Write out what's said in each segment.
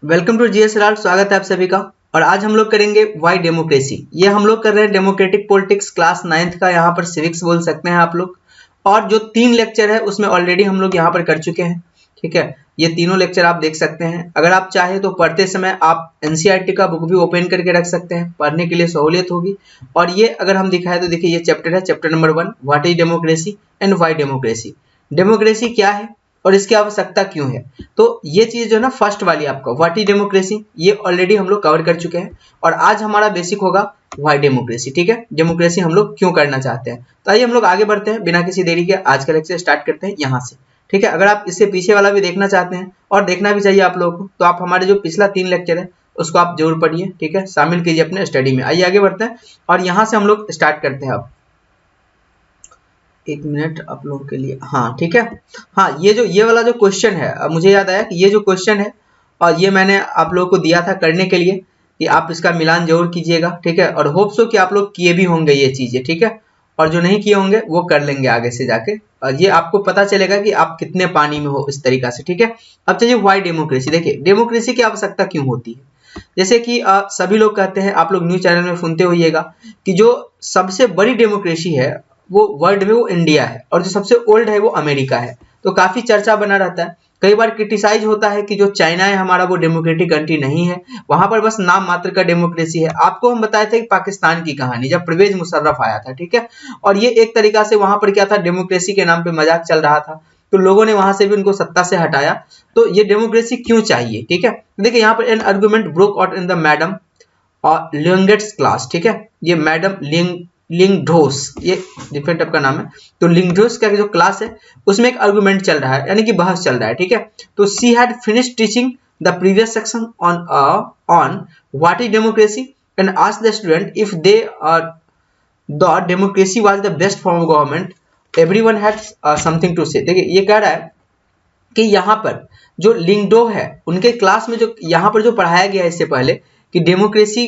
Welcome to जीएसएलआर। स्वागत है आप सभी का। और आज हम लोग करेंगे वाई डेमोक्रेसी। ये हम लोग कर रहे हैं डेमोक्रेटिक पॉलिटिक्स क्लास 9th का, यहाँ पर सिविक्स बोल सकते हैं आप लोग। और जो 3 लेक्चर है उसमें ऑलरेडी हम लोग यहाँ पर कर चुके हैं। ठीक है, ये तीनों लेक्चर आप देख सकते हैं। अगर आप चाहे तो पढ़ते समय आप एनसीईआरटी का बुक भी ओपन करके रख सकते हैं, पढ़ने के लिए सहूलियत होगी। और ये अगर हम दिखाए तो देखिए ये चैप्टर है, chapter number 1, what is democracy and Y democracy. Democracy क्या है और इसकी आवश्यकता क्यों है। तो ये चीज जो है ना, फर्स्ट वाली आपका व्हाट इज डेमोक्रेसी, ये ऑलरेडी हम लोग कवर कर चुके हैं। और आज हमारा बेसिक होगा व्हाई डेमोक्रेसी। ठीक है, डेमोक्रेसी हम लोग क्यों करना चाहते हैं। तो आइए हम लोग आगे बढ़ते हैं, बिना किसी देरी के आज का लेक्चर स्टार्ट करते हैं यहाँ से। ठीक है, अगर आप इससे पीछे वाला भी देखना चाहते हैं और देखना भी चाहिए आप लोगों को, तो आप हमारे जो पिछला 3 लेक्चर है उसको आप जरूर पढ़िए। ठीक है, शामिल कीजिए अपने स्टडी में। आइए आगे बढ़ते हैं और यहाँ से हम लोग स्टार्ट करते हैं। अब 1 मिनट आप लोगों के लिए। हाँ ठीक है, हाँ ये वाला जो क्वेश्चन है, अब मुझे याद आया कि ये जो क्वेश्चन है और ये मैंने आप लोगों को दिया था करने के लिए कि आप इसका मिलान जरूर कीजिएगा। ठीक है, और होप सो कि आप लोग किए भी होंगे ये चीजें। ठीक है, और जो नहीं किए होंगे वो कर लेंगे आगे से जाके, और ये आपको पता चलेगा कि आप कितने पानी में हो इस तरीका से। ठीक है, अब चलिए व्हाई डेमोक्रेसी। देखिए डेमोक्रेसी की आवश्यकता क्यों होती है। जैसे कि सभी लोग कहते हैं, आप लोग न्यूज चैनल में सुनते होइएगा कि जो सबसे बड़ी डेमोक्रेसी है वो वर्ल्ड में वो इंडिया है, और जो सबसे ओल्ड है वो अमेरिका है। तो काफी चर्चा बना रहता है। कई बार क्रिटिसाइज होता है कि जो चाइना है हमारा वो डेमोक्रेटिक कंट्री नहीं है, वहां पर बस नाम मात्र का डेमोक्रेसी है। आपको हम बताए थे कि पाकिस्तान की कहानी, जब परवेज मुशर्रफ आया था। ठीक है, और ये एक तरीका से वहां पर क्या था, डेमोक्रेसी के नाम पे मजाक चल रहा था, तो लोगों ने वहां से भी उनको सत्ता से हटाया। तो ये डेमोक्रेसी क्यों चाहिए। ठीक है, देखिए यहाँ पर an argument broke out in the madam और लिंगेट्स क्लास। ठीक है, ये मैडम लिंगडोस, ये डिफरेंट टाइप का नाम है। तो लिंगडोस का जो क्लास है उसमें एक आर्गुमेंट चल रहा है, यानी कि बहस चल रहा है। ठीक है, तो she had finished teaching the previous section on what is democracy and asked the student if they the democracy was the best form of government, everyone had something to say. देखिए ये कह रहा है कि यहाँ पर जो लिंगडो है उनके क्लास में जो यहाँ पर जो पढ़ाया गया है इससे पहले कि डेमोक्रेसी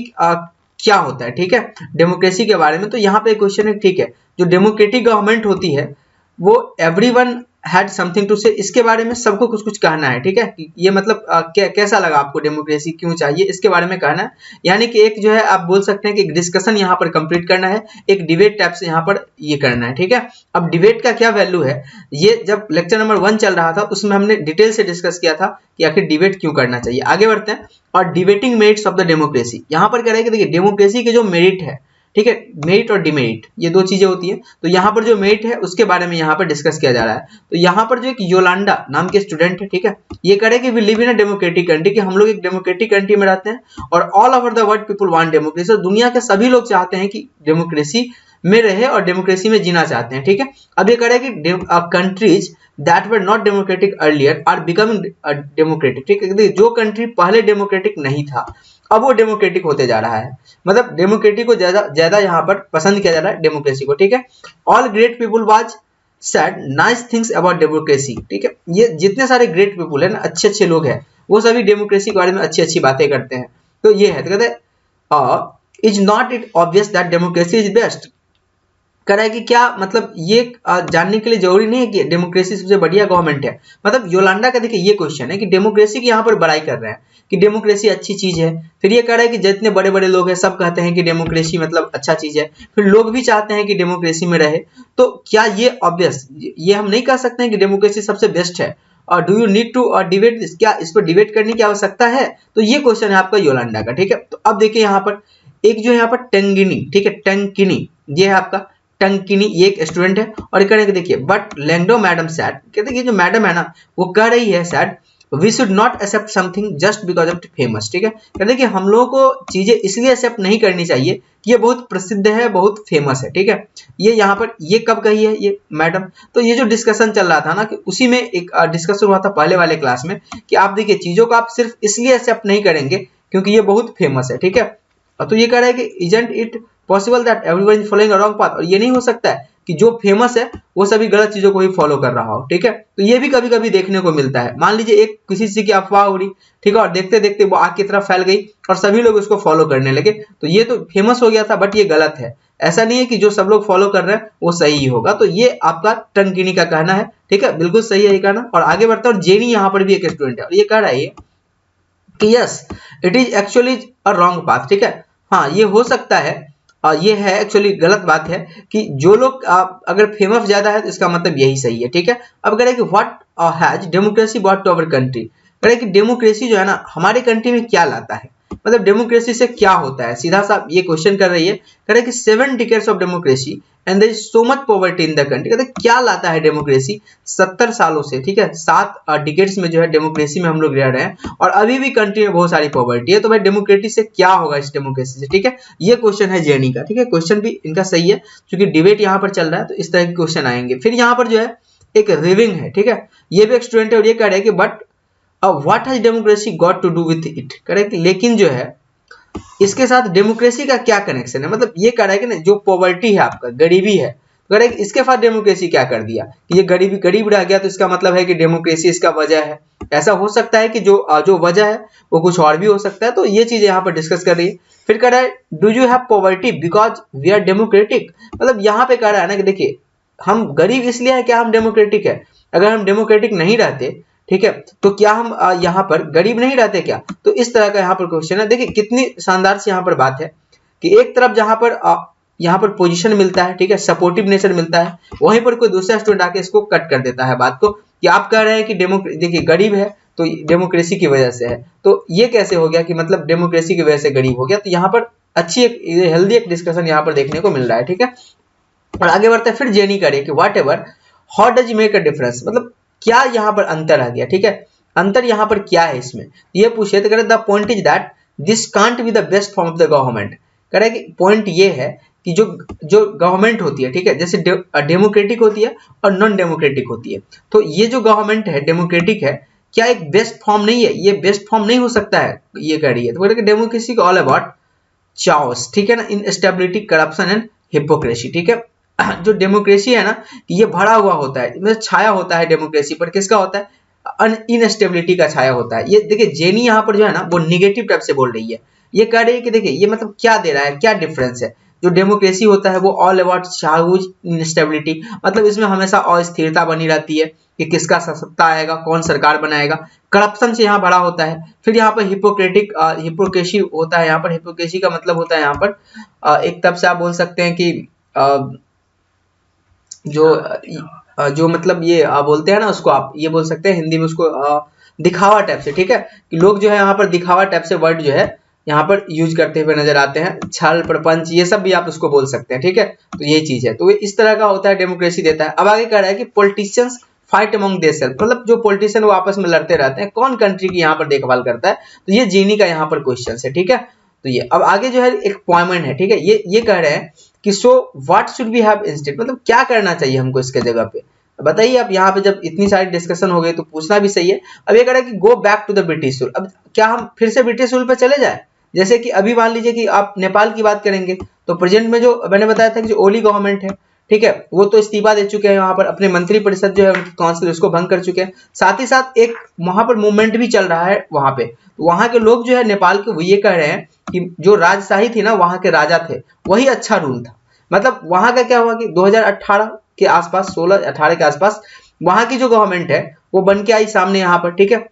क्या होता है। ठीक है, डेमोक्रेसी के बारे में। तो यहाँ पे क्वेश्चन है, ठीक है, जो डेमोक्रेटिक गवर्नमेंट होती है वो एवरीवन हैड समथिंग टू से, इसके बारे में सबको कुछ कुछ कहना है। ठीक है, ये मतलब कैसा लगा आपको, डेमोक्रेसी क्यों चाहिए, इसके बारे में कहना है। यानी कि एक जो है आप बोल सकते हैं कि एक डिस्कशन यहाँ पर कंप्लीट करना है, एक डिबेट टाइप से यहाँ पर ये करना है। ठीक है, अब डिबेट का क्या वैल्यू है, ये जब लेक्चर नंबर 1 चल रहा था उसमें हमने डिटेल से डिस्कस किया था कि आखिर डिबेट क्यों करना चाहिए। आगे बढ़ते हैं। और debating merits of the democracy, यहाँ पर कह रहे हैं कि देखिए डेमोक्रेसी के जो मेरिट है, ठीक है, मेरिट और डिमेरिट ये दो चीजें होती हैं। तो यहाँ पर जो मेरिट है उसके बारे में यहाँ पर डिस्कस किया जा रहा है। तो यहाँ पर जो एक योलांडा नाम के स्टूडेंट है, ठीक है, ये कह रहे हैं कि we live in a democratic country, कि हम लोग एक डेमोक्रेटिक कंट्री में रहते हैं और all over the world people want democracy, दुनिया के सभी लोग चाहते हैं कि डेमोक्रेसी में रहे और डेमोक्रेसी में जीना चाहते हैं। ठीक है, अब ये कह रहे हैं कि countries that were not democratic earlier are becoming democratic. ठीक है, जो कंट्री पहले डेमोक्रेटिक नहीं था अब वो डेमोक्रेटिक होते जा रहा है, मतलब डेमोक्रेटिक को ज्यादा यहाँ पर पसंद किया जा रहा है डेमोक्रेसी को। ठीक है, all great people was said nice things about democracy. ठीक है, ये जितने सारे ग्रेट पीपल है ना, अच्छे अच्छे लोग हैं, वो सभी डेमोक्रेसी के बारे में अच्छी अच्छी बातें करते हैं। तो ये है, तो कहते हैं is not it obvious that democracy is best. कह रहा है कि क्या मतलब ये जानने के लिए जरूरी नहीं है कि डेमोक्रेसी सबसे बढ़िया गवर्नमेंट है। मतलब योलांडा का देखिए ये क्वेश्चन है कि डेमोक्रेसी की यहाँ पर बड़ाई कर रहे हैं कि डेमोक्रेसी अच्छी चीज है। फिर ये कह रहा है कि जितने बड़े बड़े लोग हैं सब कहते हैं कि डेमोक्रेसी मतलब अच्छा चीज है, फिर लोग भी चाहते हैं कि डेमोक्रेसी में रहे। तो क्या ये ऑब्वियस, ये हम नहीं कह सकते हैं कि डेमोक्रेसी सबसे बेस्ट है। और do you need to debate this, क्या इस पर डिबेट करने की आवश्यकता है। तो ये क्वेश्चन है आपका योलांडा का। ठीक है, तो अब देखिए यहाँ पर एक जो यहाँ पर टंगिनी, ठीक है, टंकिनी, ये है आपका टंकिनी, ये एक स्टूडेंट है। और कहने के देखिए बट लैंगडो मैडम सैड, कहते हैं जो मैडम है ना वो कह रही है said we should not accept something just because of famous. ठीक है, कहते हैं कि हम लोगों को चीजें इसलिए एक्सेप्ट नहीं करनी चाहिए कि ये बहुत प्रसिद्ध है, बहुत फेमस है। ठीक है, ये यहाँ पर ये कब कही है ये मैडम, तो ये जो डिस्कशन चल रहा था ना कि उसी में एक डिस्कशन हुआ था पहले वाले क्लास में कि आप देखिए चीजों को आप सिर्फ इसलिए एक्सेप्ट नहीं करेंगे क्योंकि ये बहुत फेमस है। ठीक है, तो ये कह रहा है कि isn't it possible that everyone is following a wrong path, और ये नहीं हो सकता है कि जो फेमस है वो सभी गलत चीजों को ही फॉलो कर रहा हो। ठीक है, तो ये भी कभी कभी देखने को मिलता है। मान लीजिए एक किसी चीज की अफवाह हो रही, ठीक है, और देखते देखते वो आग की तरफ फैल गई और सभी लोग उसको फॉलो करने लगे, तो ये तो फेमस हो गया था बट ये गलत है। ऐसा नहीं है कि जो सब लोग फॉलो कर रहे हैं वो सही ही होगा। तो ये आपका टंकिनी का कहना है। ठीक है, बिल्कुल सही है ये कहना। और आगे बढ़ता है, और जेनी यहाँ पर भी एक स्टूडेंट है और ये कह रहा है कि yes it is actually a wrong path, ठीक है। हाँ ये हो सकता है, ये है एक्चुअली गलत बात है कि जो लोग अगर फेमस ज्यादा है तो इसका मतलब यही सही है, ठीक है। अब कह रहे हैं कि what has democracy brought to our country, कह रहे हैं कि डेमोक्रेसी जो है ना हमारे कंट्री में क्या लाता है, मतलब डेमोक्रेसी से क्या होता है, सीधा सा ये क्वेश्चन कर रही है। कह रहे हैं कि 7 decades of democracy and there is so much poverty in the country, कहते हैं क्या लाता है डेमोक्रेसी 70 सालों से, ठीक है, 7 डिकेड्स में जो है डेमोक्रेसी में हम लोग रह रहे हैं और अभी भी कंट्री में बहुत सारी पॉवर्टी है, तो भाई डेमोक्रेसी से क्या होगा इस डेमोक्रेसी से, ठीक है। ये क्वेश्चन है जेएनई का, ठीक है। क्वेश्चन भी इनका सही है क्योंकि डिबेट यहाँ पर चल रहा है तो इस तरह के क्वेश्चन आएंगे। फिर यहाँ पर जो है एक रिविंग है, ठीक है, ये भी एक स्टूडेंट है और ये कह रहे हैं कि but what has democracy got to do with it, कह रहे हैं कि लेकिन जो है इसके साथ डेमोक्रेसी का क्या कनेक्शन है, मतलब ये कह रहा है कि ना जो पॉवर्टी है आपका गरीबी है, कह रहा है कि इसके साथ डेमोक्रेसी क्या कर दिया कि ये गरीब रह गया, तो इसका मतलब है कि डेमोक्रेसी इसका वजह है। ऐसा हो सकता है कि जो वजह है वो कुछ और भी हो सकता है, तो ये चीज यहाँ पर डिस्कस कर रही है। फिर कह रहा है do you have poverty because we are democratic, मतलब यहाँ पे कह रहा है ना कि देखिए हम गरीब इसलिए है क्या हम डेमोक्रेटिक है, अगर हम डेमोक्रेटिक नहीं रहते, ठीक है, तो क्या हम यहाँ पर गरीब नहीं रहते क्या, तो इस तरह का यहाँ पर क्वेश्चन है। देखिए कितनी शानदार सी यहाँ पर बात है कि एक तरफ यहाँ पर पोजीशन मिलता है, ठीक है, सपोर्टिव नेचर मिलता है, वहीं पर कोई दूसरा स्टूडेंट आके इसको कट कर देता है बात को कि आप कह रहे हैं कि देखिए गरीब है तो डेमोक्रेसी की वजह से है, तो ये कैसे हो गया कि मतलब डेमोक्रेसी की वजह से गरीब हो गया, तो यहाँ पर अच्छी एक हेल्दी एक डिस्कशन यहाँ पर देखने को मिल रहा है, ठीक है। और आगे बढ़ते हैं, फिर जेनी करे कि what ever how does make a difference, मतलब क्या यहाँ पर अंतर आ गया, ठीक है, अंतर यहाँ पर क्या है इसमें, ये पूछे तो कह रहे the point is that this can't be the best form of the government, कह रहे कि पॉइंट ये है कि जो गवर्नमेंट होती है, ठीक है, जैसे डेमोक्रेटिक होती है और नॉन डेमोक्रेटिक होती है, तो ये जो गवर्नमेंट है डेमोक्रेटिक है, क्या एक बेस्ट फॉर्म नहीं है, ये बेस्ट फॉर्म नहीं हो सकता है, ये कह रही है। तो डेमोक्रेसी ऑल अबाउट चाओस, ठीक है ना, इन स्टेबिलिटी करप्शन एंड हिपोक्रेसी, ठीक है। जो डेमोक्रेसी है ना ये भरा हुआ होता है, मतलब छाया होता है डेमोक्रेसी पर, किसका होता है, इनस्टेबिलिटी का छाया होता है। ये देखिए जेनी यहाँ पर जो है ना वो निगेटिव टाइप से बोल रही है, ये कह रही है कि देखिए ये मतलब क्या दे रहा है, क्या डिफरेंस है, जो डेमोक्रेसी होता है वो ऑल अबाउट चाउज इनस्टेबिलिटी, मतलब इसमें हमेशा अस्थिरता बनी रहती है कि किसका सत्ता आएगा, कौन सरकार बनाएगा, करप्शन से यहाँ बड़ा होता है। फिर यहाँ पर हिपोक्रेसी होता है, यहाँ पर हिपोक्रेसी का मतलब होता है यहाँ पर एक तरफ से आप बोल सकते हैं कि जो मतलब ये बोलते हैं ना उसको आप ये बोल सकते हैं हिंदी में उसको दिखावा टाइप से, ठीक है, कि लोग जो है यहाँ पर दिखावा टाइप से वर्ड जो है यहाँ पर यूज करते हुए नजर आते हैं, छल प्रपंच ये सब भी आप उसको बोल सकते हैं, ठीक है। तो ये चीज है, तो इस तरह का होता है, डेमोक्रेसी देता है। अब आगे कह रहा है कि पॉलिटिशियंस फाइट अमंग देयरसेल्फ, मतलब जो पॉलिटिशियन वो आपस में लड़ते रहते हैं, कौन कंट्री की यहाँ पर देखभाल करता है, तो ये जीनी का यहाँ पर क्वेश्चन है, ठीक है। तो ये अब आगे जो है एक पॉइंट है, ठीक है, ये कह रहे हैं कि so what should we have instead, मतलब क्या करना चाहिए हमको इसके जगह पे, बताइए। अब यहाँ पे जब इतनी सारी डिस्कशन हो गई तो पूछना भी सही है। अब ये कह रहा है कि go back to the British rule, अब क्या हम फिर से ब्रिटिश रूल पे चले जाए, जैसे कि अभी मान लीजिए कि आप नेपाल की बात करेंगे तो प्रेजेंट में जो मैंने बताया था कि जो ओली गवर्नमेंट है, ठीक है, वो तो इस्तीफा दे चुके हैं, वहां पर अपने मंत्री परिषद जो है उनकी काउंसिल उसको भंग कर चुके हैं, साथ ही साथ एक वहां पर मूवमेंट भी चल रहा है वहां पे, वहां के लोग जो है नेपाल के वो ये कह रहे हैं कि जो राजशाही थी ना वहां के राजा थे वही अच्छा रूल था, मतलब वहां का क्या हुआ कि 2018 के आसपास 16-18 के आसपास वहां की जो गवर्नमेंट है वो बन के आई सामने यहाँ पर, ठीक है।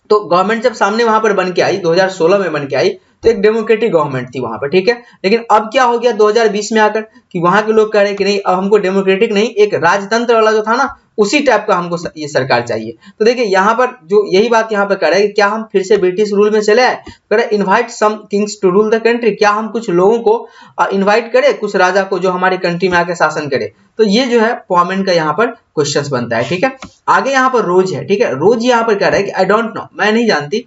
तो गवर्नमेंट जब सामने वहां पर बन के आई 2016 में बन के आई तो एक डेमोक्रेटिक गवर्नमेंट थी वहां पर, ठीक है। लेकिन अब क्या हो गया 2020 में आकर कि वहां के लोग कह रहे हैं कि नहीं अब हमको डेमोक्रेटिक नहीं एक राजतंत्र वाला जो था ना उसी टाइप का हमको ये सरकार चाहिए। तो देखिए यहाँ पर जो यही बात यहाँ पर कह रहा है कि क्या हम फिर से ब्रिटिश रूल में चले आए, कह रहे invite some kings to rule the country, क्या हम कुछ लोगों को इनवाइट करें, कुछ राजा को जो हमारी कंट्री में आके शासन करे। तो ये जो है पॉमेंट का यहाँ पर क्वेश्चन बनता है, ठीक है। आगे यहाँ पर रोज है, ठीक है, रोज यहाँ पर कह रहा है कि आई डोंट नो, मैं नहीं जानती,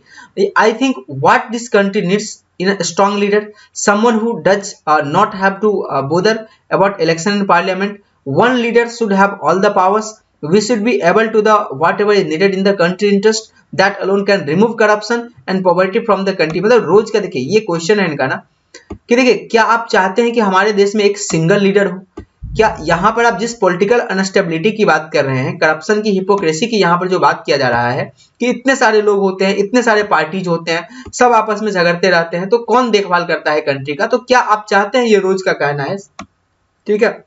I think what this country needs in a strong leader, someone who does not have to bother about election in parliament. One leader should have all the powers. We should be able to the whatever is needed in the country interest, that alone can remove corruption and poverty from the country। मतलब रोज का देखिए ये question है इनका ना कि देखिए क्या आप चाहते हैं कि हमारे देश में एक सिंगल लीडर हो, क्या यहाँ पर आप जिस पॉलिटिकल अनस्टेबिलिटी की बात कर रहे हैं, करप्शन की, हिपोक्रेसी की यहाँ पर जो बात किया जा रहा है कि इतने सारे लोग होते हैं, इतने सारे पार्टीज होते हैं, सब आपस में झगड़ते रहते हैं, तो कौन देखभाल करता है कंट्री का, तो क्या आप चाहते हैं, ये रोज का कहना है, ठीक है।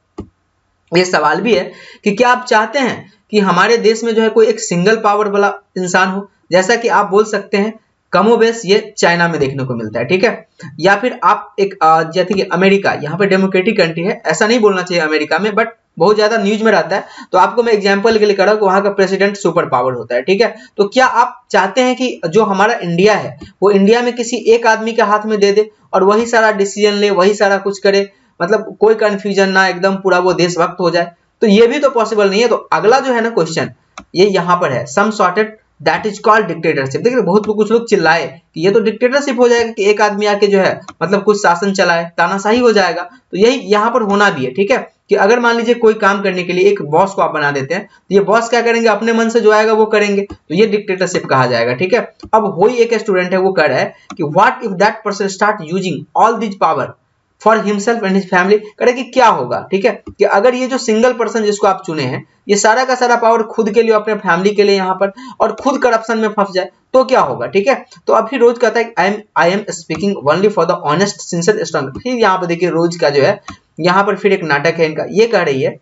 ये सवाल भी है कि क्या आप चाहते हैं कि हमारे देश में जो है कोई एक सिंगल पावर वाला इंसान हो, जैसा कि आप बोल सकते हैं कमोबेश ये चाइना में देखने को मिलता है, ठीक है। या फिर आप एक जैसे कि अमेरिका, यहाँ पे डेमोक्रेटिक कंट्री है, ऐसा नहीं बोलना चाहिए अमेरिका में, बट बहुत ज्यादा न्यूज में रहता है, तो आपको मैं एग्जांपल के लिए कह रहा हूँ कि वहां का प्रेसिडेंट सुपर पावर होता है, ठीक है। तो क्या आप चाहते हैं कि जो हमारा इंडिया है वो इंडिया में किसी एक आदमी के हाथ में दे दे और वही सारा डिसीजन ले, वही सारा कुछ करे, मतलब कोई कंफ्यूजन ना, एकदम पूरा वो देशभक्त हो जाए? तो ये भी तो पॉसिबल नहीं है। तो अगला जो है ना क्वेश्चन, ये यहाँ पर है, some sorted that is called dictatorship. देखिए बहुत कुछ लोग चिल्लाए कि ये तो डिक्टेटरशिप हो जाएगा कि एक आदमी आके जो है मतलब कुछ शासन चलाए, तानाशाही हो जाएगा। तो यही यहाँ पर होना भी है, ठीक है, कि अगर मान लीजिए कोई काम करने के लिए एक बॉस को आप बना देते हैं, तो ये बॉस क्या करेंगे, अपने मन से जो आएगा वो करेंगे, तो ये डिक्टेटरशिप कहा जाएगा, ठीक है। अब वही एक स्टूडेंट है, वो कह रहा है कि what if that person start using all this power for himself and his family. करे कि क्या होगा, ठीक है, कि अगर ये जो सिंगल पर्सन जिसको आप चुने हैं ये सारा का सारा पावर खुद के लिए, अपने फैमिली के लिए यहाँ पर, और खुद करप्शन में फंस जाए तो क्या होगा, ठीक है। तो अभी रोज कहता है I am speaking only for the honest sincere strong. फिर यहाँ पर देखिए रोज का जो है यहाँ पर फिर एक नाटक है इनका, ये कह रही है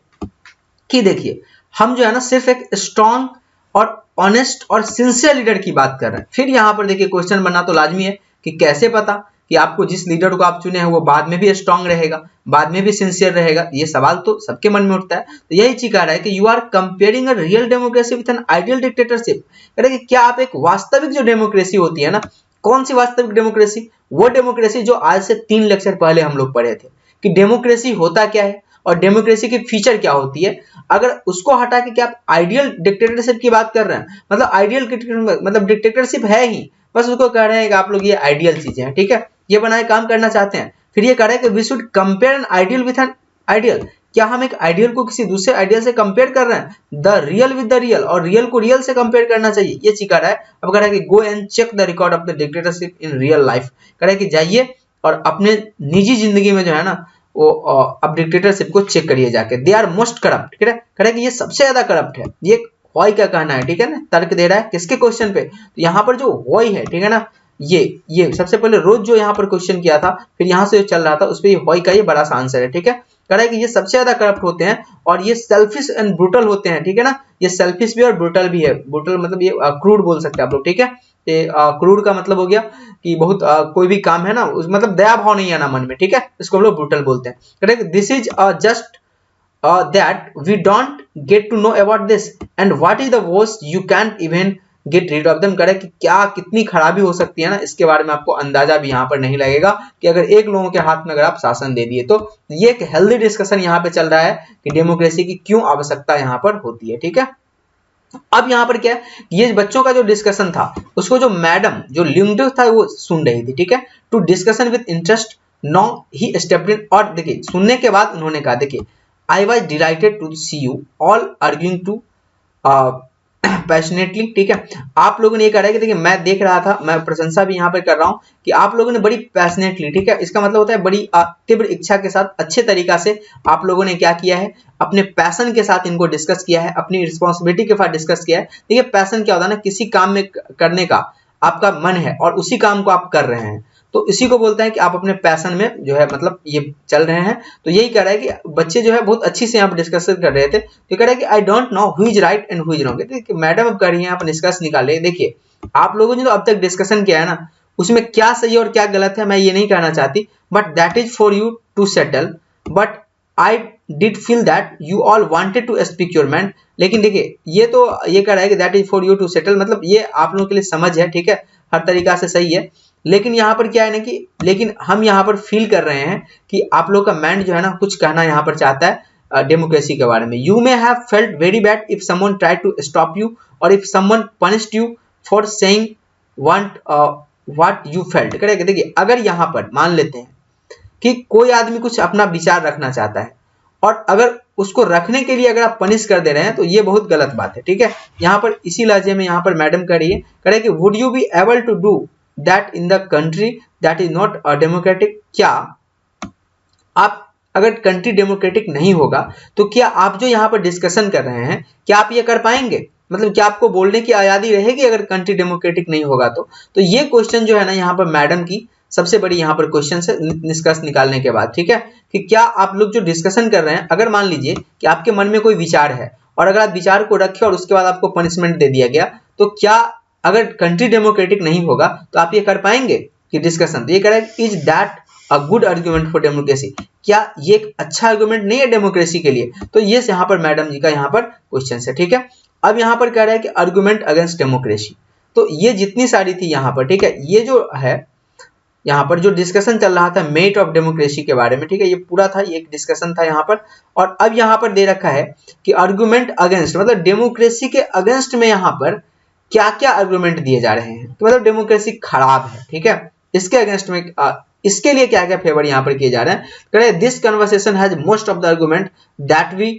कि देखिए हम जो है ना सिर्फ एक स्ट्रॉन्ग और ऑनेस्ट और सिंसियर लीडर की बात कर रहे हैं। फिर यहाँ पर देखिए क्वेश्चन बनना तो लाजमी है कि कैसे पता कि आपको जिस लीडर को आप चुने हैं वो बाद में भी स्ट्रांग रहेगा, बाद में भी सिंसियर रहेगा? ये सवाल तो सबके मन में उठता है। तो यही चीज कह रहा है कि you are comparing a real democracy with an ideal dictatorship. कह रहे कि क्या आप एक वास्तविक जो डेमोक्रेसी होती है ना, कौन सी वास्तविक डेमोक्रेसी? वो डेमोक्रेसी जो आज से 3 लेक्चर पहले हम लोग पढ़े थे कि डेमोक्रेसी होता क्या है और डेमोक्रेसी की फीचर क्या होती है। अगर उसको हटा के क्या आप आइडियल डिक्टेटरशिप की बात कर रहे हैं, मतलब आइडियल मतलब डिक्टेटरशिप है ही, बस उसको कह रहे हैं कि आप लोग ये आइडियल चीजें हैं, ठीक है, ये बनाए काम करना चाहते हैं। फिर ये कह रहे हैं कि we should compare an ideal with an ideal. क्या हम एक आइडियल को किसी दूसरे आइडियल से कंपेयर कर रहे हैं? The real with the real, और रियल को रियल से कंपेयर करना चाहिए, ये चीज कह रहा है। अब कह रहा है कि go and check the record of the dictatorship in real life. कह रहा है कि जाइए और अपने निजी जिंदगी में जो है ना वो अब डिक्टेटरशिप को चेक करिए जाके, दे आर मोस्ट करप्ट। कह रहा है कि ये सबसे ज्यादा करप्ट है। ये हॉय का कहना है, ठीक है ना, तर्क दे रहा है किसके क्वेश्चन पे? तो यहाँ पर जो हॉय है, ठीक है ना, ये सबसे पहले रोज जो यहाँ पर क्वेश्चन किया था, फिर यहाँ से जो चल रहा था उस पर ये हॉय का ये बड़ा सा आंसर है, ठीक है। कह रहा है कि ये सबसे ज्यादा करप्ट होते हैं और ये सेल्फिश एंड ब्रूटल होते हैं, ठीक है ना। ये सेल्फिश भी और ब्रूटल भी है। ब्रूटल मतलब ये क्रूड बोल सकते हैं आप लोग, ठीक है। ये क्रूड का मतलब हो गया कि बहुत कोई भी काम है ना उस मतलब दया भाव नहीं आना मन में, ठीक है, इसको हम लोग ब्रूटल बोलते हैं। कह रहे हैं this is just that we don't get to know about this and what is the worst you can't even get rid of them। करे कि क्या कितनी खराबी हो सकती है ना, इसके बारे में आपको अंदाजा भी यहाँ पर नहीं लगेगा कि अगर एक लोगों के हाथ में अगर आप शासन दे दिए तो। ये एक हेल्दी डिस्कशन यहाँ पे चल रहा है कि डेमोक्रेसी की क्यों आवश्यकता यहाँ पर होती है, ठीक है। अब यहाँ पर क्या है, ये बच्चों का जो डिस्कशन था उसको जो मैडम जो लिंगडो था वो सुन रही थी, ठीक है। To discussion with interest now he stepped in. और देखिए सुनने के बाद उन्होंने कहा, देखिए I was delighted to see you all arguing to passionately, ठीक है। आप लोगों ने ये कहा है कि देखिए मैं देख रहा था, मैं प्रशंसा भी यहाँ पर कर रहा हूँ कि आप लोगों ने बड़ी पैशनेटली, ठीक है, इसका मतलब होता है बड़ी तीव्र इच्छा के साथ अच्छे तरीका से आप लोगों ने क्या किया है, अपने पैशन के साथ इनको डिस्कस किया है, अपनी रिस्पॉन्सिबिलिटी के साथ डिस्कस किया है। देखिए पैशन क्या होता है ना, किसी काम में करने का आपका मन है और उसी काम को आप कर रहे हैं, तो इसी को बोलते हैं कि आप अपने पैशन में जो है मतलब ये चल रहे हैं। तो यही कह रहा है कि बच्चे जो है बहुत अच्छी से यहाँ पर डिस्कस कर रहे थे। तो कह रहा है कि I don't know who is right and who is wrong. देखिए मैडम अब कह रही है यहाँ पर निष्कर्ष निकाले। देखिए आप लोगों ने जो अब तक डिस्कशन किया है ना उसमें क्या सही और क्या गलत है मैं ये नहीं कहना चाहती, but that is for you to settle. But I did feel that you all wanted to speak your mind. लेकिन देखिए ये तो ये कह रहा है कि that is for you to settle, मतलब ये आप लोगों के लिए समझ है, ठीक है, हर तरीका से सही है। लेकिन यहाँ पर क्या है ना कि लेकिन हम यहाँ पर फील कर रहे हैं कि आप लोग का माइंड जो है ना कुछ कहना यहाँ पर चाहता है डेमोक्रेसी के बारे में। You may have felt very bad if someone try to stop you और if someone punished you for saying what you felt. Correct. देखिए अगर यहाँ पर मान लेते हैं कि कोई आदमी कुछ अपना विचार रखना चाहता है और अगर उसको रखने के लिए अगर आप पनिश कर दे रहे हैं तो ये बहुत गलत बात है, ठीक है। यहाँ पर इसी लहजे में यहाँ पर मैडम कह रही है, कह रहे कि would you be able to do that in the country that is not democratic. क्या आप अगर कंट्री डेमोक्रेटिक नहीं होगा तो क्या आप जो यहाँ पर डिस्कशन कर रहे हैं क्या आप ये कर पाएंगे? मतलब क्या आपको बोलने की आजादी रहेगी अगर कंट्री डेमोक्रेटिक नहीं होगा तो ये क्वेश्चन जो है ना यहाँ पर मैडम की सबसे बड़ी यहाँ पर क्वेश्चन है निष्कर्ष निकालने के बाद, ठीक है, कि क्या आप लोग जो डिस्कशन कर रहे हैं अगर मान लीजिए कि आपके मन में कोई विचार है और अगर आप विचार को रखे और उसके बाद आपको पनिशमेंट दे दिया गया तो क्या अगर कंट्री डेमोक्रेटिक नहीं होगा तो आप ये कर पाएंगे कि डिस्कशन। तो ये कह रहा है is that a good argument for democracy, क्या ये एक अच्छा आर्गुमेंट नहीं है डेमोक्रेसी के लिए? तो ये यहाँ पर मैडम जी का यहाँ पर क्वेश्चन है, ठीक है। अब यहाँ पर कह रहा है कि आर्गुमेंट अगेंस्ट डेमोक्रेसी, तो ये जितनी सारी थी यहाँ पर, ठीक है, ये जो है यहाँ पर जो डिस्कशन चल रहा था मेरिट ऑफ डेमोक्रेसी के बारे में, ठीक है, ये पूरा था, ये एक डिस्कशन था यहाँ पर। और अब यहाँ पर दे रखा है कि आर्गुमेंट अगेंस्ट, मतलब डेमोक्रेसी के अगेंस्ट में यहाँ पर क्या क्या आर्गुमेंट दिए जा रहे हैं, तो मतलब डेमोक्रेसी खराब है, ठीक है, इसके अगेंस्ट में इसके लिए क्या क्या फेवर यहाँ पर किए जा रहे हैं। This conversation has most of the argument that we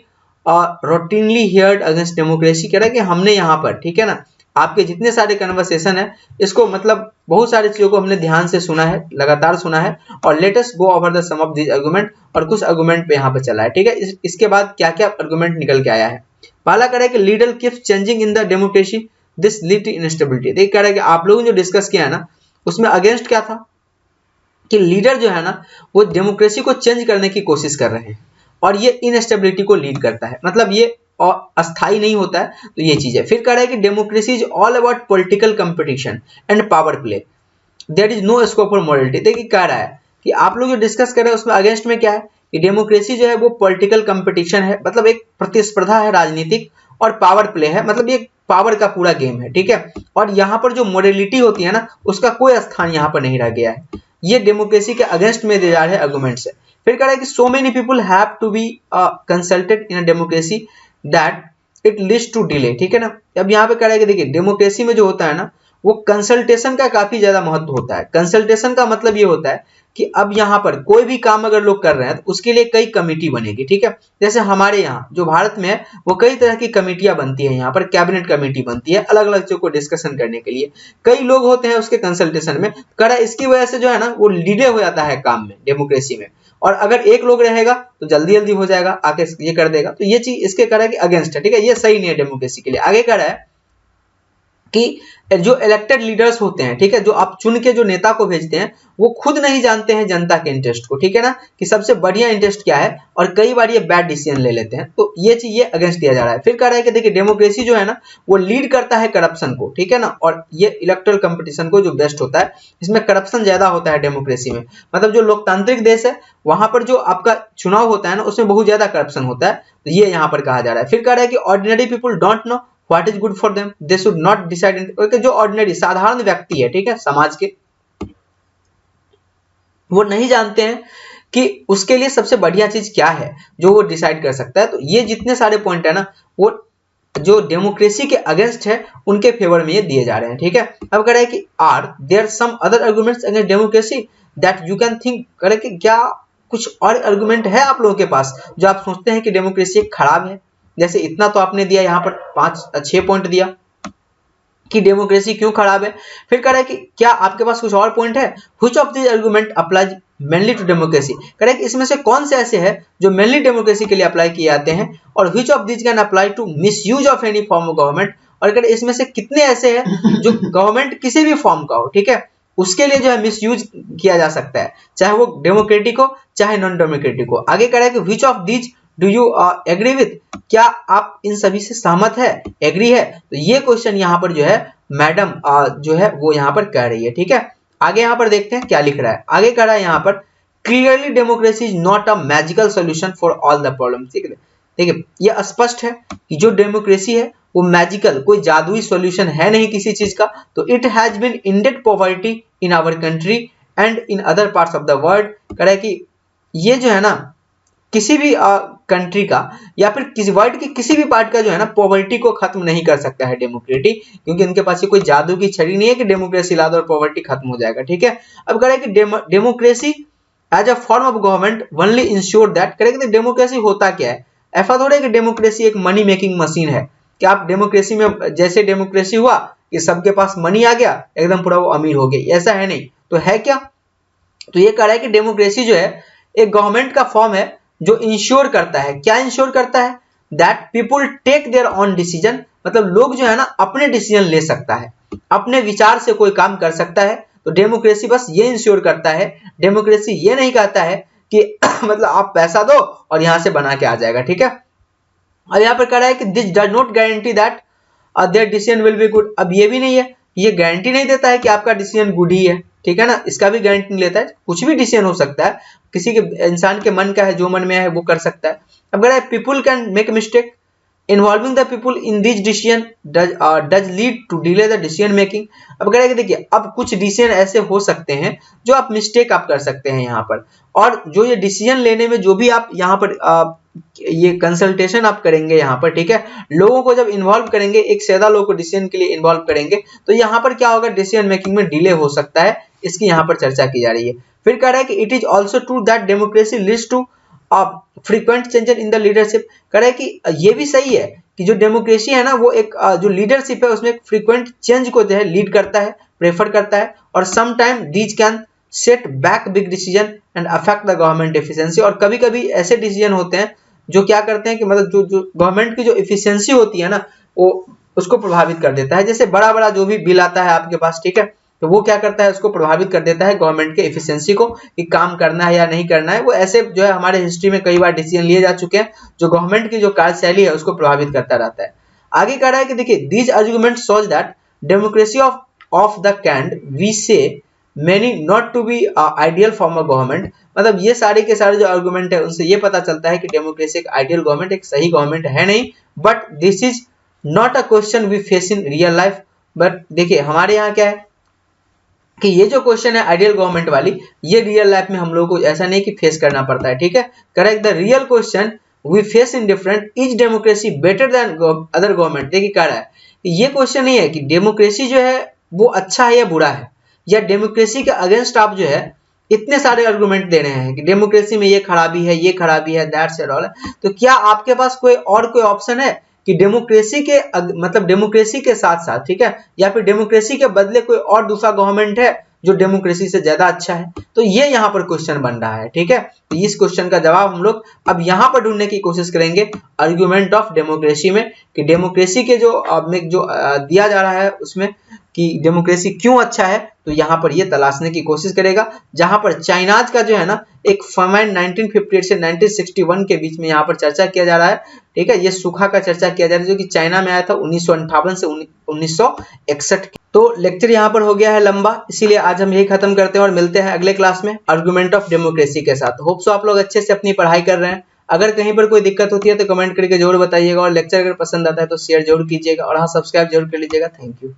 routinely heard against democracy, कह रहा है कि हमने यहाँ पर, ठीक है ना, आपके जितने सारे कन्वर्सेशन है इसको मतलब बहुत सारी चीजों को हमने ध्यान से सुना है, लगातार सुना है, और latest go over the some of this argument, और कुछ आर्गुमेंट पे यहाँ पे चला है, ठीक है। इसके बाद क्या क्या आर्गुमेंट निकल के आया है। पहला कह रहा है कि leader keeps changing in the democracy, this lead to instability. देखिए कह रहा है कि आप लोगों ने जो डिस्कस किया है ना उसमें अगेंस्ट क्या था कि लीडर जो है ना वो डेमोक्रेसी को चेंज करने की कोशिश कर रहे हैं और ये इनस्टेबिलिटी को लीड करता है, मतलब ये अस्थाई नहीं होता है, तो ये चीज है। फिर कह रहा है कि democracy is all about political competition and power play, there is no scope for morality. देखिए कह रहा है कि आप लोग जो डिस्कस कर रहे हैं उसमें अगेंस्ट में क्या है कि डेमोक्रेसी जो है वो पॉलिटिकल कंपटीशन है, मतलब एक प्रतिस्पर्धा है राजनीतिक, और पावर प्ले है, मतलब ये पावर का पूरा गेम है, ठीक है। और यहाँ पर जो मोरलिटी होती है ना उसका कोई स्थान यहाँ पर नहीं रह गया है, ये डेमोक्रेसी के अगेंस्ट में दिए जा रहे आर्गुमेंट्स है। फिर कह रहा है कि so many people have to be consulted in a democracy that it leads to delay, ठीक है ना। अब यहाँ पे कह रहा है कि देखिए डेमोक्रेसी में जो होता है ना वो कंसल्टेशन का काफी ज्यादा महत्व होता है। कंसल्टेशन का मतलब ये होता है कि अब यहाँ पर कोई भी काम अगर लोग कर रहे हैं तो उसके लिए कई कमेटी बनेगी, ठीक है। जैसे हमारे यहाँ जो भारत में है वो कई तरह की कमेटियां बनती है, यहाँ पर कैबिनेट कमेटी बनती है अलग अलग चीजों को डिस्कशन करने के लिए, कई लोग होते हैं उसके कंसल्टेशन में। कह रहा है इसकी वजह से जो है ना वो डिले हो जाता है काम में डेमोक्रेसी में, और अगर एक लोग रहेगा तो जल्दी जल्दी हो जाएगा, आके ये कर देगा, तो ये चीज इसके कह रहा है कि अगेंस्ट है, ठीक है, ये सही नहीं है डेमोक्रेसी के लिए। आगे कह रहा है कि जो इलेक्टेड लीडर्स होते हैं, ठीक है, जो आप चुन के जो नेता को भेजते हैं वो खुद नहीं जानते हैं जनता के इंटरेस्ट को, ठीक है ना, कि सबसे बढ़िया इंटरेस्ट क्या है, और कई बार ये बैड डिसीजन ले लेते हैं, तो ये चीज ये अगेंस्ट दिया जा रहा है। फिर कह रहा है कि देखिए डेमोक्रेसी जो है ना वो लीड करता है करप्शन को, ठीक है ना, और ये इलेक्टोरल कंपटीशन को जो बेस्ट होता है इसमें करप्शन ज्यादा होता है डेमोक्रेसी में, मतलब जो लोकतांत्रिक देश है वहां पर जो आपका चुनाव होता है ना उसमें बहुत ज्यादा करप्शन होता है, तो ये यहाँ पर कहा जा रहा है। फिर कह रहा है कि ordinary people don't know what is good for them, they should not decide, जो ऑर्डिनरी साधारण व्यक्ति है, ठीक है, समाज के, वो नहीं जानते हैं कि उसके लिए सबसे बढ़िया चीज क्या है जो वो डिसाइड कर सकता है। तो ये जितने सारे पॉइंट है ना वो जो डेमोक्रेसी के अगेंस्ट है उनके फेवर में ये दिए जा रहे हैं, ठीक है। अब कह रहा है कि are there some other arguments against democracy that you can think, कह रहा है कि क्या कुछ और आर्गुमेंट है आप लोगों के पास जो आप सोचते हैं कि डेमोक्रेसी खराब है? जैसे इतना तो आपने दिया, यहाँ पर 5-6 पॉइंट दिया कि डेमोक्रेसी क्यों खराब है। फिर कह रहा है कि क्या आपके पास कुछ और पॉइंट है, which of this argument applies mainly to democracy, कह रहा है कि इसमें से कौन से ऐसे हैं जो मेनली डेमोक्रेसी के लिए अप्लाई किए जाते हैं, और which of this can apply to misuse of any form of government, और कह रहे इसमें से कितने ऐसे हैं जो गवर्नमेंट किसी भी फॉर्म का हो, ठीक है, उसके लिए जो है मिसयूज किया जा सकता है, चाहे वो डेमोक्रेटिक हो चाहे नॉन डेमोक्रेटिक हो। आगे कह रहा है कि which of this do you agree with, क्या आप इन सभी से सहमत है, एग्री है? तो ये क्वेश्चन यहाँ पर जो है मैडम जो है वो यहाँ पर कह रही है, ठीक है। आगे यहाँ पर देखते हैं क्या लिख रहा है। आगे कह रहा है यहाँ पर clearly democracy is not a magical solution for all the problems, ठीक है। देखिए ये स्पष्ट है कि जो डेमोक्रेसी है वो मैजिकल कोई जादुई सॉल्यूशन है नहीं किसी चीज का। तो it has been indeed poverty in our country and in other parts of the world, कह रहा है कि ये जो है ना किसी भी कंट्री का या फिर किसी वर्ल्ड की किसी भी पार्ट का जो है ना पॉवर्टी को खत्म नहीं कर सकता है डेमोक्रेसी, क्योंकि उनके पास ये कोई जादू की छड़ी नहीं है कि डेमोक्रेसी ला दो और पॉवर्टी खत्म हो जाएगा, ठीक है। अब कह रहा है कि democracy as a form of government only ensure that, कह रहे हैं कि डेमोक्रेसी होता क्या है, ऐसा थोड़ा है कि डेमोक्रेसी एक मनी मेकिंग मशीन है कि आप डेमोक्रेसी में जैसे डेमोक्रेसी हुआ कि सबके पास मनी आ गया एकदम पूरा वो अमीर हो गए, ऐसा है नहीं। तो है क्या, तो ये कह रहा है कि डेमोक्रेसी जो है एक गवर्नमेंट का फॉर्म है जो इंश्योर करता है, क्या इंश्योर करता है, that people take their on decision, मतलब लोग जो है ना अपने डिसीजन ले सकता है, अपने विचार से कोई काम कर सकता है। तो डेमोक्रेसी बस ये इंश्योर करता है, डेमोक्रेसी ये नहीं कहता है कि मतलब आप पैसा दो और यहां से बना के आ जाएगा, ठीक है। अब यहाँ पर कह रहा है कि this does not guarantee that there decision will be good, अब ये भी नहीं है ये गारंटी नहीं देता है कि आपका डिसीजन गुड ही है, ठीक है ना, इसका भी गारंटी नहीं लेता है, कुछ भी डिसीजन हो सकता है, किसी के इंसान के मन का है, जो मन में है वो कर सकता है। अब अगर people can make mistake involving the people in this decision does lead to delay the decision making. अब कह रहे हैं कि देखिए अब कुछ डिसीजन ऐसे हो सकते हैं जो आप मिस्टेक आप कर सकते हैं यहाँ पर, और जो ये डिसीजन लेने में जो भी आप यहाँ पर ये कंसल्टेशन आप करेंगे यहाँ पर, ठीक है, लोगों को जब इन्वॉल्व करेंगे, एक से ज्यादा लोगों को डिसीजन के लिए इन्वॉल्व करेंगे, तो यहाँ पर क्या होगा, डिसीजन मेकिंग में डिले हो सकता है, इसकी यहाँ पर चर्चा की जा रही है। फिर कह रहा है कि it is also true that democracy leads to frequent change in the leadership. कह रहा है कि ये भी सही है कि जो डेमोक्रेसी है ना वो एक जो लीडरशिप है उसमें एक फ्रीक्वेंट चेंज को जो है लीड करता है, प्रेफर करता है, और some time these can set back big decision and affect the government efficiency. और कभी कभी ऐसे डिसीजन होते हैं जो क्या करते हैं कि मतलब जो गवर्नमेंट की जो एफिशिएंसी होती है ना वो उसको प्रभावित कर देता है। जैसे बड़ा बड़ा जो भी बिल आता है आपके पास, ठीक है, तो वो क्या करता है, उसको प्रभावित कर देता है गवर्नमेंट के एफिशिएंसी को, कि काम करना है या नहीं करना है। वो ऐसे जो है हमारे हिस्ट्री में कई बार डिसीजन लिए जा चुके हैं जो गवर्नमेंट की जो कार्यशैली है उसको प्रभावित करता रहता है। आगे कह रहा है कि देखिए these argument shows that democracy of the kind we say many not to be ideal form of government. मतलब ये सारे के सारे जो आर्गुमेंट है उनसे ये पता चलता है कि डेमोक्रेसी एक आइडियल गवर्नमेंट, एक सही गवर्नमेंट है नहीं, but this is not a question we face in real life. बट देखिए हमारे यहाँ क्या है कि ये जो क्वेश्चन है आइडियल गवर्नमेंट वाली, ये रियल लाइफ में हम लोगों को ऐसा नहीं कि फेस करना पड़ता है, ठीक है। Correct, the real question we face in different, is democracy better than other government. देखिए कह रहा है ये क्वेश्चन नहीं है कि डेमोक्रेसी जो है वो अच्छा है या बुरा है, या डेमोक्रेसी के अगेंस्ट आप जो है इतने सारे आर्गुमेंट दे रहे हैं कि डेमोक्रेसी में ये खराबी है, ये खराबी है, दैट्स इट ऑल। तो क्या आपके पास कोई ऑप्शन है कि डेमोक्रेसी के मतलब डेमोक्रेसी के साथ साथ, ठीक है, या फिर डेमोक्रेसी के बदले कोई और दूसरा गवर्नमेंट है जो डेमोक्रेसी से ज्यादा अच्छा है? तो ये यहाँ पर क्वेश्चन बन रहा है, ठीक है। तो इस क्वेश्चन का जवाब हम लोग अब यहाँ पर ढूंढने की कोशिश करेंगे आर्गुमेंट ऑफ डेमोक्रेसी में, कि डेमोक्रेसी के जो दिया जा रहा है उसमें कि डेमोक्रेसी क्यों अच्छा है, तो यहाँ पर ये तलाशने की कोशिश करेगा। जहां पर चाइनाज का जो है ना एक फमाइन 1958 से 1961 के बीच में यहाँ पर चर्चा किया जा रहा है, ठीक है, ये सूखा का चर्चा किया जा रहा है जो कि चाइना में आया था 1958 से 1961। तो लेक्चर यहाँ पर हो गया है लंबा, इसीलिए आज हम यही खत्म करते हैं और मिलते हैं अगले क्लास में आर्गुमेंट ऑफ डेमोक्रेसी के साथ। होप सो आप लोग अच्छे से अपनी पढ़ाई कर रहे हैं। अगर कहीं पर कोई दिक्कत होती है तो कमेंट करके जरूर बताइएगा, और लेक्चर अगर पसंद आता है तो शेयर जरूर कीजिएगा, और हाँ सब्सक्राइब जरूर कर लीजिएगा। Thank you.